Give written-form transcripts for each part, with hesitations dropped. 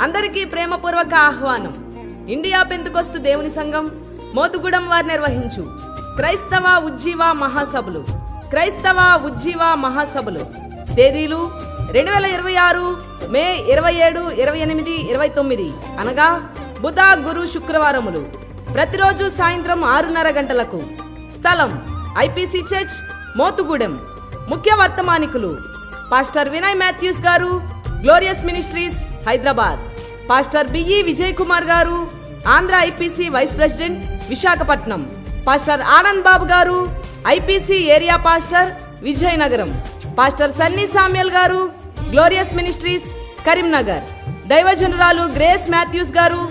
అందరికీ ప్రేమపూర్వక ఆహ్వానం. ఇండియా పెంతుకొస్తు దేవుని సంఘం మోతుగూడెం వారు నిర్వహించు క్రైస్తవ ఉజ్జీవ మహాసభలు. తేదీలు 2026 మే 27, 28, 29 అనగా బుధ, గురు, శుక్రవారములు. ప్రతిరోజు సాయంత్రం 6:30 గంటలకు. స్థలం ఐపీసీ చర్చ్, మోతుగూడెం. ముఖ్య వర్తమానికులు pastor Vinay Mathews garu, Glorious Ministries, Hyderabad. Pastor BE Vijay Kumar garu, Andhra IPC vice president, Visakhapatnam. Pastor Anand Babu garu, IPC area pastor, Vizianagaram. Pastor Sunny Samuel garu, Glorious Ministries, Karimnagar. దైవజనురాలు Grace Mathews garu,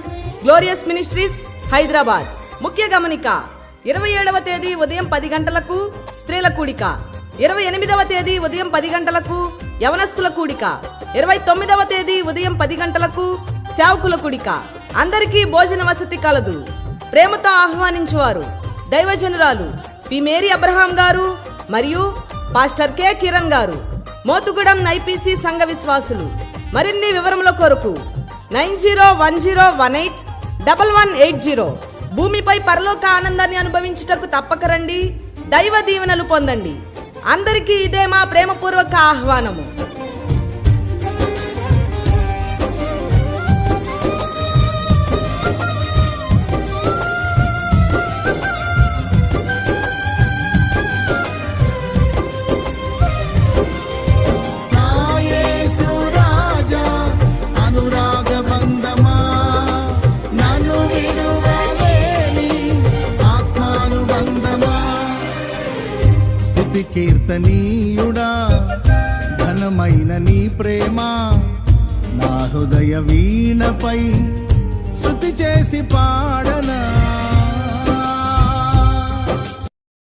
Glorious Ministries, Hyderabad. ముఖ్య గమనిక: 27వ తేదీ ఉదయం 10 గంటలకు స్త్రీల కూడిక, 28వ తేదీ ఉదయం 10 గంటలకు యవనస్తుల కూడిక, 29వ తేదీ ఉదయం 10 గంటలకు సేవకుల కూడిక. అందరికీ భోజన వసతి కలదు. ప్రేమతో ఆహ్వానించువారు దైవజనురాలు పి మేరీ అబ్రహాం గారు మరియు పాస్టర్ కె కిరణ్ గారు, మోతుగూడెం ఐపీసీ సంఘ విశ్వాసులు. మరిన్ని వివరముల కొరకు 9010181180. భూమిపై పరలోక ఆనందాన్ని అనుభవించుటకు తప్పక రండి. దైవ దీవెనలు పొందండి. అందరికీ ఇదే మా ప్రేమపూర్వక ఆహ్వానము. కీర్తనీయుడా, ఘనమైన నీ ప్రేమ నా హృదయ వీణపై శృతి చేసి